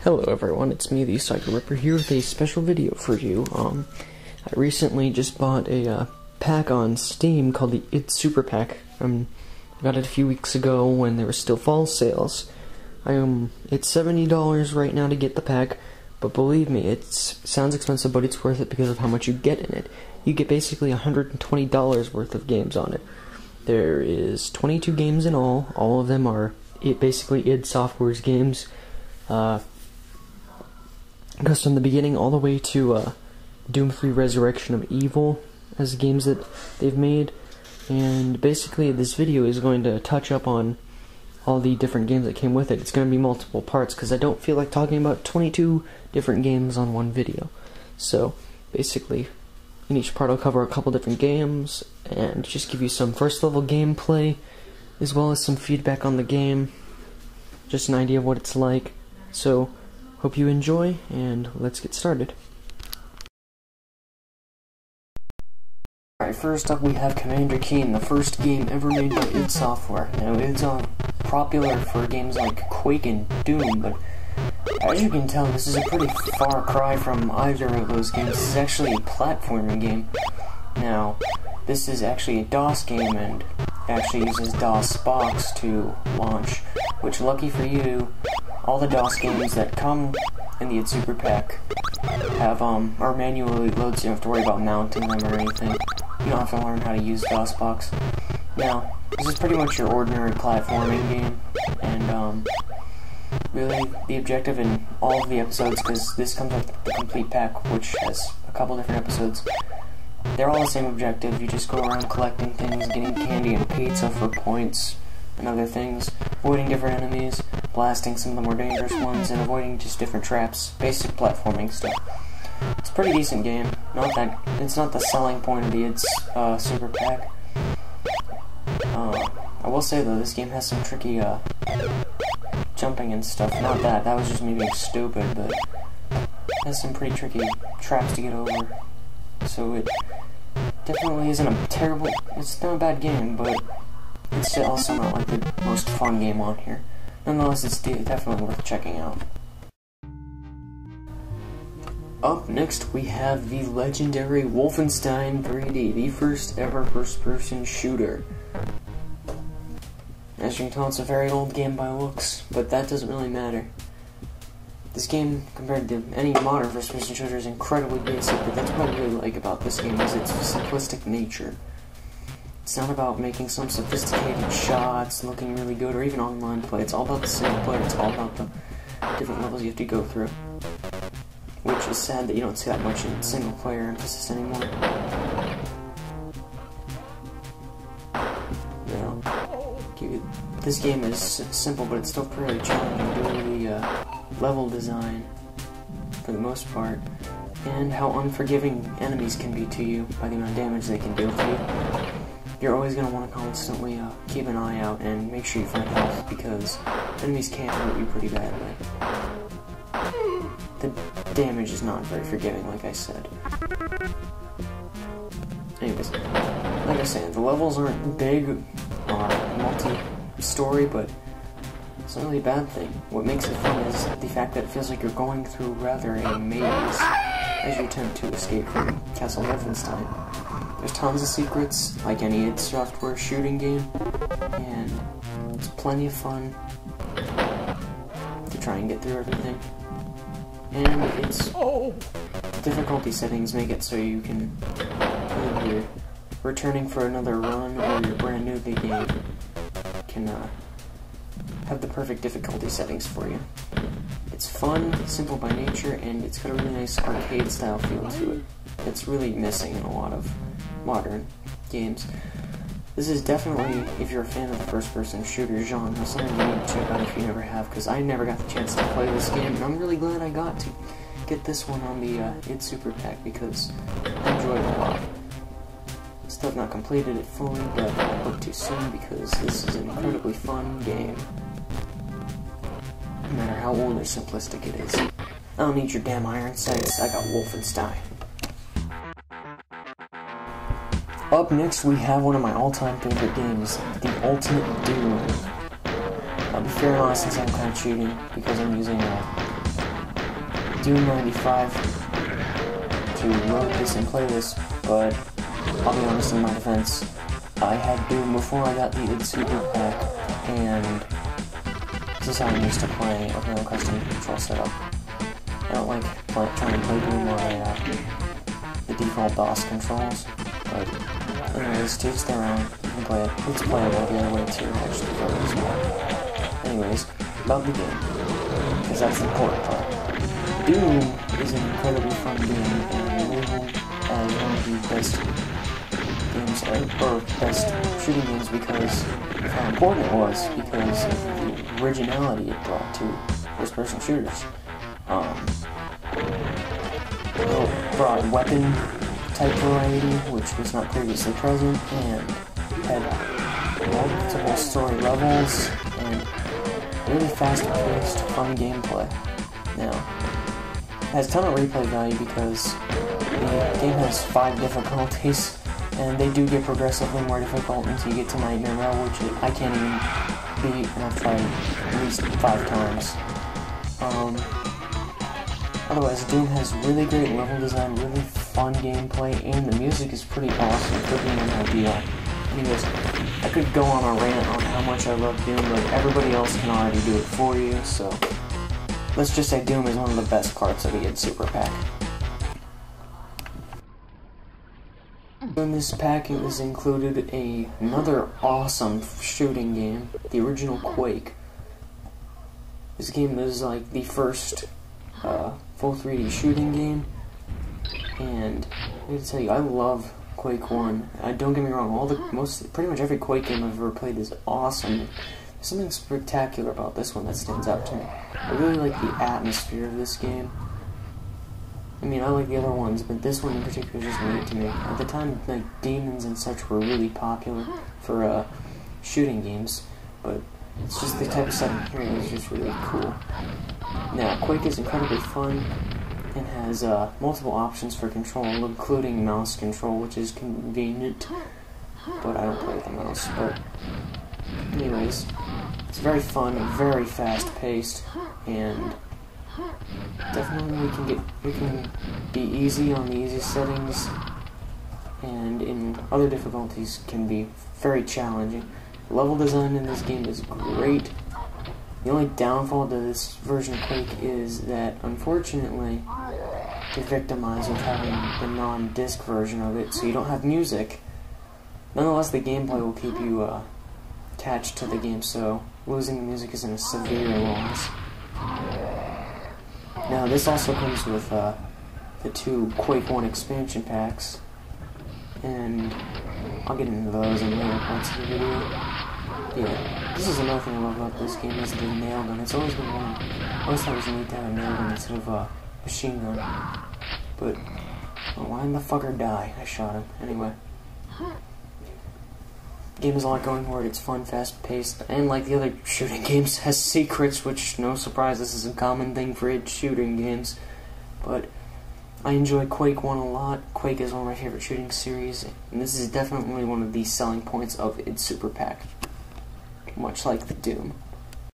Hello everyone, it's me, the Psycho Ripper, here with a special video for you. I recently just bought a pack on Steam called the It's Super Pack. I got it a few weeks ago when there were still fall sales. It's $70 right now to get the pack, but believe me, it sounds expensive, but it's worth it because of how much you get in it. You get basically $120 worth of games on it. There is 22 games in all of them are basically id Software's games. Goes from the beginning all the way to Doom 3 Resurrection of Evil as games that they've made. And basically this video is going to touch up on all the different games that came with it. It's going to be multiple parts because I don't feel like talking about 22 different games on one video. So basically in each part I'll cover a couple different games and just give you some first level gameplay as well as some feedback on the game. Just an idea of what it's like. So hope you enjoy, and let's get started. Alright, first up we have Commander Keen, the first game ever made by id Software. Now, it's popular for games like Quake and Doom, but as you can tell, this is a pretty far cry from either of those games. This is actually a platforming game. Now, this is actually a DOS game, and actually uses DOS box to launch, which, lucky for you, all the DOS games that come in the id Super Pack have are manually loaded, so you don't have to worry about mounting them or anything. You don't have to learn how to use DOS box. Now, this is pretty much your ordinary platforming game, and really the objective in all of the episodes, because this comes with the complete pack, which has a couple different episodes. They're all the same objective. You just go around collecting things, getting candy and pizza for points and other things, avoiding different enemies, blasting some of the more dangerous ones, and avoiding just different traps. Basic platforming stuff. It's a pretty decent game. It's not the selling point of the id Super Pack. I will say though, this game has some tricky jumping and stuff. Not that was just me being stupid, but it has some pretty tricky traps to get over. So it definitely isn't a terrible. It's not a bad game, but it's also not like the most fun game on here. Nonetheless, it's definitely worth checking out. Up next, we have the legendary Wolfenstein 3D, the first ever first-person shooter. As you can tell, it's a very old game by looks, but that doesn't really matter. This game, compared to any modern first-person shooter, is incredibly basic, but that's what I really like about this game, is its simplistic nature. It's not about making some sophisticated shots, looking really good, or even online play. It's all about the single player. It's all about the different levels you have to go through. Which is sad that you don't see that much in single player emphasis anymore. This game is simple, but it's still fairly challenging due to the level design, for the most part, and how unforgiving enemies can be to you by the amount of damage they can deal to you. You're always going to want to constantly keep an eye out and make sure you find health, because enemies can hurt you pretty badly. The damage is not very forgiving, like I said. Anyways, like I said, the levels aren't big or multi-story, but it's not really a bad thing. What makes it fun is the fact that it feels like you're going through rather a maze as you attempt to escape from Castle Wolfenstein. There's tons of secrets, like any id Software shooting game, and it's plenty of fun to try and get through everything. And its difficulty settings make it so you can, whether you're returning for another run or you're brand new to the game, can have the perfect difficulty settings for you. It's fun, simple by nature, and it's got a really nice arcade style feel to it. It's really missing in a lot of modern games. This is definitely, if you're a fan of the first-person shooter genre, something you need to check out if you never have, because I never got the chance to play this game, and I'm really glad I got to get this one on the id Super Pack, because I enjoyed it a lot. Still have not completed it fully, but I hope to soon, because this is an incredibly fun game. No matter how old or simplistic it is. I don't need your damn iron sights, I got Wolfenstein. Up next, we have one of my all-time favorite games, the Ultimate Doom. I'll be fair and honest and say I'm kind of cheating, because I'm using Doom 95 to load this and play this, but I'll be honest, in my defense, I had Doom before I got the id Super Pack, and this is how I'm used to playing with my own custom control setup. I don't like trying to play Doom on the default DOS controls, but anyways, to each their own. You can play it. It's playable the other way too, actually, for as well. Anyways, about the game, because that's the important part. Doom is an incredibly fun game, and labeled as one of the best games, or best shooting games, because of how important it was, because of the originality it brought to first-person shooters. It brought weapon type variety, which was not previously present, and had multiple story levels, and really fast-paced, fun gameplay. Now, it has a ton of replay value because the game has 5 difficulties, and they do get progressively more difficult until you get to Nightmare Mode, which I can't even beat, and I've tried at least 5 times. Otherwise, Doom has really great level design, really fun gameplay, and the music is pretty awesome for being an idea. Anyways, I could go on a rant on how much I love Doom, but everybody else can already do it for you, so let's just say Doom is one of the best parts of the id Super Pack. In this pack, it was included another awesome shooting game, the original Quake. This game is like the first full 3D shooting game, and I have to tell you, I love Quake 1. Don't get me wrong, pretty much every Quake game I've ever played is awesome. There's something spectacular about this one that stands out to me. I really like the atmosphere of this game. I mean, I like the other ones, but this one in particular just made it to me. At the time, like, demons and such were really popular for shooting games, but it's just the type of setting here is just really cool. Now, Quake is incredibly fun and has multiple options for control, including mouse control, which is convenient, but I don't play with the mouse. But anyways, it's very fun, very fast-paced, and definitely we can be easy on the easy settings, and in other difficulties can be very challenging. Level design in this game is great. The only downfall to this version of Quake is that, unfortunately, you're victimized with having the non-disc version of it, so you don't have music. Nonetheless, the gameplay will keep you attached to the game, so losing the music isn't a severe loss. Now, this also comes with the 2 Quake 1 expansion packs, and I'll get into those in later parts of the video. Yeah, this is another thing I love about this game, is the nail gun. It's always been one. I always thought it was neat to have a nail gun instead of a machine gun. But, why didn't the fucker die? I shot him. Anyway. The game has a lot going for it. It's fun, fast-paced, and like the other shooting games, has secrets, which, no surprise, this is a common thing for id shooting games. But I enjoy Quake 1 a lot. Quake is one of my favorite shooting series, and this is definitely one of the selling points of id Super Pack, much like the Doom.